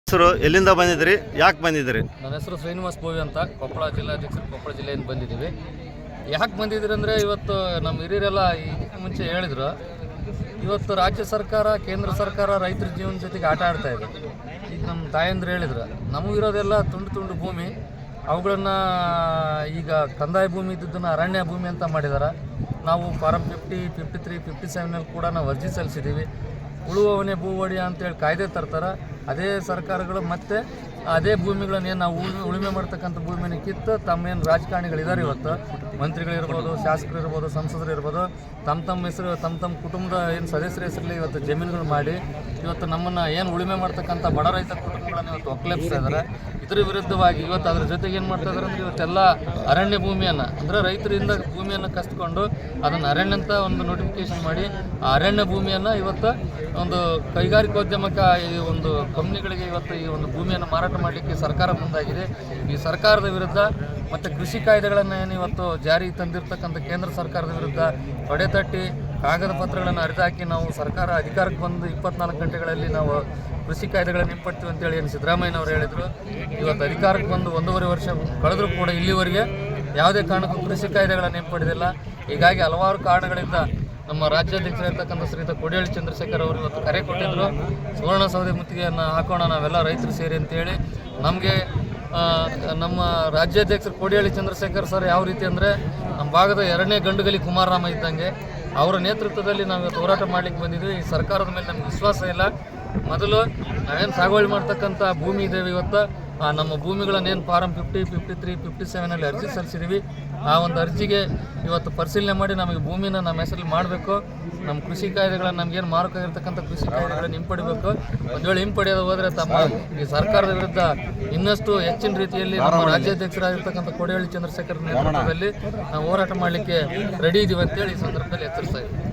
ಹೆಸರು ಎಲ್ಲಿಂದ ಬಂದಿದ್ರಿ, ಯಾಕೆ ಬಂದಿದ್ರಿ? ನನ್ನ ಹೆಸರು ಶ್ರೀನಿವಾಸ್ ಬೋವಿ ಅಂತ, ಕೊಪ್ಪಳ ಜಿಲ್ಲಾಧ್ಯಕ್ಷರು, ಕೊಪ್ಪಳ ಜಿಲ್ಲೆಯಿಂದ ಬಂದಿದ್ದೀವಿ. ಯಾಕೆ ಬಂದಿದ್ದೀರಿ ಅಂದರೆ, ಇವತ್ತು ನಮ್ಮ ಹಿರಿಯರೆಲ್ಲ ಇದಕ್ಕೆ ಮುಂಚೆ ಹೇಳಿದ್ರು, ಇವತ್ತು ರಾಜ್ಯ ಸರ್ಕಾರ, ಕೇಂದ್ರ ಸರ್ಕಾರ ರೈತರ ಜೀವನ ಜೊತೆಗೆ ಆಟ ಆಡ್ತಾ ಇದೆ. ಈಗ ನಮ್ಮ ತಾಯಂದ್ರು ಹೇಳಿದ್ರು, ನಮಗಿರೋದೆಲ್ಲ ತುಂಡು ತುಂಡು ಭೂಮಿ, ಅವುಗಳನ್ನು ಈಗ ಕಂದಾಯ ಭೂಮಿ ಇದ್ದದ್ದನ್ನು ಅರಣ್ಯ ಭೂಮಿ ಅಂತ ಮಾಡಿದ್ದಾರೆ. ನಾವು ಫಾರಂ 50, 53, 57ನಲ್ಲಿ ಕೂಡ ನಾವು ಅರ್ಜಿ ಸಲ್ಲಿಸಿದ್ದೀವಿ. ಉಳುವವನೇ ಭೂ ಒಡೆಯ ಅಂತೇಳಿ ಕಾಯ್ದೆ ತರ್ತಾರೆ. ಅದೇ ಸರ್ಕಾರಗಳು ಮತ್ತೆ ಅದೇ ಭೂಮಿಗಳನ್ನೇನು ನಾವು ಉಳುಮೆ ಮಾಡ್ತಕ್ಕಂಥ ಭೂಮಿಯನ್ನು ಕಿತ್ತು ತಮ್ಮೇನು ರಾಜಕಾರಣಿಗಳಿದ್ದಾರೆ, ಇವತ್ತು ಮಂತ್ರಿಗಳಿರ್ಬೋದು, ಶಾಸಕರು ಇರ್ಬೋದು, ಸಂಸದರು ಇರ್ಬೋದು, ತಮ್ಮ ಹೆಸರು ತಮ್ಮ ಕುಟುಂಬದ ಏನು ಸದಸ್ಯರ ಹೆಸರಲ್ಲಿ ಇವತ್ತು ಜಮೀನುಗಳು ಮಾಡಿ ಇವತ್ತು ನಮ್ಮನ್ನು ಏನು ಉಳುಮೆ ಮಾಡ್ತಕ್ಕಂಥ ಬಡ ರೈತ ಕುಟುಂಬಗಳನ್ನು ಇವತ್ತು ಒಕ್ಕಲೆಬ್ಸ್ತಾ ಇದ್ದಾರೆ. ಇದರ ವಿರುದ್ಧವಾಗಿ ಇವತ್ತು ಅದ್ರ ಜೊತೆಗೆ ಏನು ಮಾಡ್ತಾ ಇದ್ದಾರೆ ಅಂದರೆ, ಇವತ್ತೆಲ್ಲ ಅರಣ್ಯ ಭೂಮಿಯನ್ನು ಅಂದರೆ ರೈತರಿಂದ ಭೂಮಿಯನ್ನು ಕಸ್ಕೊಂಡು ಅದನ್ನು ಅರಣ್ಯ ಅಂತ ಒಂದು ನೋಟಿಫಿಕೇಶನ್ ಮಾಡಿ ಆ ಅರಣ್ಯ ಭೂಮಿಯನ್ನು ಇವತ್ತು ಒಂದು ಕೈಗಾರಿಕೋದ್ಯಮಕ್ಕೆ ಈ ಒಂದು ಕಂಪ್ನಿಗಳಿಗೆ ಇವತ್ತು ಈ ಒಂದು ಭೂಮಿಯನ್ನು ಮಾರಾಟ ಮಾಡಲಿಕ್ಕೆ ಸರ್ಕಾರ ಮುಂದಾಗಿದೆ. ಈ ಸರ್ಕಾರದ ವಿರುದ್ಧ ಮತ್ತು ಕೃಷಿ ಕಾಯ್ದೆಗಳನ್ನು ಏನು ಇವತ್ತು ಜಾರಿಗೆ ತಂದಿರತಕ್ಕಂಥ ಕೇಂದ್ರ ಸರ್ಕಾರದ ವಿರುದ್ಧ ಹೊಡೆತಟ್ಟಿ ಕಾಗದ ಪತ್ರಗಳನ್ನು ಹರಿದಾಕಿ ನಾವು ಸರ್ಕಾರ ಅಧಿಕಾರಕ್ಕೆ ಬಂದು 24 ಗಂಟೆಗಳಲ್ಲಿ ನಾವು ಕೃಷಿ ಕಾಯ್ದೆಗಳನ್ನು ಹಿಂಪಡ್ತೀವಿ ಅಂತೇಳಿ ಏನು ಸಿದ್ದರಾಮಯ್ಯನವರು ಹೇಳಿದರು. ಇವತ್ತು ಅಧಿಕಾರಕ್ಕೆ ಬಂದು 1.5 ವರ್ಷ ಕಳೆದರೂ ಕೂಡ ಇಲ್ಲಿವರೆಗೆ ಯಾವುದೇ ಕಾರಣಕ್ಕೂ ಕೃಷಿ ಕಾಯ್ದೆಗಳನ್ನು ಹಿಂಪಡೆದಿಲ್ಲ. ಹೀಗಾಗಿ ಹಲವಾರು ಕಾರಣಗಳಿಂದ ನಮ್ಮ ರಾಜ್ಯಾಧ್ಯಕ್ಷರಾಗಿರ್ತಕ್ಕಂಥ ಶ್ರೀಯುತ ಕೋಡಿಹಳ್ಳಿ ಚಂದ್ರಶೇಖರ್ ಅವರು ಇವತ್ತು ಕರೆ ಕೊಟ್ಟಿದ್ದರು, ಸುವರ್ಣಸೌಧೆ ಮುತ್ತಿಗೆಯನ್ನು ಹಾಕೋಣ ನಾವೆಲ್ಲ ರೈತರು ಸೇರಿ ಅಂತೇಳಿ. ನಮಗೆ ನಮ್ಮ ರಾಜ್ಯಾಧ್ಯಕ್ಷರು ಕೋಡಿಹಳ್ಳಿ ಚಂದ್ರಶೇಖರ್ ಸರ್ ಯಾವ ರೀತಿ ಅಂದರೆ, ನಮ್ಮ ಭಾಗದ 2ನೇ ಗಂಡುಗಲಿ ಕುಮಾರರಾಮ ಇದ್ದಂಗೆ ಅವರ ನೇತೃತ್ವದಲ್ಲಿ ನಾವು ಇವತ್ತು ಹೋರಾಟ ಮಾಡಲಿಕ್ಕೆ ಬಂದಿದ್ವಿ. ಈ ಸರ್ಕಾರದ ಮೇಲೆ ನಮ್ಗೆ ವಿಶ್ವಾಸ ಇಲ್ಲ. ಮೊದಲು ನಾವೇನು ಸಾಗುವಳಿ ಮಾಡ್ತಕ್ಕಂಥ ಭೂಮಿ ಇದ್ದೇವೆ, ಇವತ್ತು ನಮ್ಮ ಭೂಮಿಗಳನ್ನೇನು ಫಾರಂ 50, 53, 57ನಲ್ಲಿ ಅರ್ಜಿ ಸಲ್ಲಿಸಿದ್ದೀವಿ. ಆ ಒಂದು ಅರ್ಜಿಗೆ ಇವತ್ತು ಪರಿಶೀಲನೆ ಮಾಡಿ ನಮಗೆ ಭೂಮಿನ ನಮ್ಮ ಹೆಸರಲ್ಲಿ ಮಾಡಬೇಕು. ನಮ್ಮ ಕೃಷಿ ಕಾಯ್ದೆಗಳನ್ನು ನಮಗೇನು ಮಾರಕಾಗಿರ್ತಕ್ಕಂಥ ಕೃಷಿ ಕಾಯ್ದೆಗಳನ್ನು ಹಿಂಪಡಿಬೇಕು. ಒಂದು ವೇಳೆ ಹಿಂಪಡೆಯೋದು ಹೋದರೆ ತಮ್ಮ ಈ ಸರ್ಕಾರದ ವಿರುದ್ಧ ಇನ್ನಷ್ಟು ಹೆಚ್ಚಿನ ರೀತಿಯಲ್ಲಿ ನಮ್ಮ ರಾಜ್ಯಾಧ್ಯಕ್ಷರಾಗಿರ್ತಕ್ಕಂಥ ಕೋಡಿಹಳ್ಳಿ ಚಂದ್ರಶೇಖರ್ ನೇತೃತ್ವದಲ್ಲಿ ನಾವು ಹೋರಾಟ ಮಾಡಲಿಕ್ಕೆ ರೆಡಿ ಇದ್ದೀವಿ ಅಂತೇಳಿ ಈ ಸಂದರ್ಭದಲ್ಲಿ ಎಚ್ಚರಿಸ್ತಾ ಇದ್ದೀವಿ.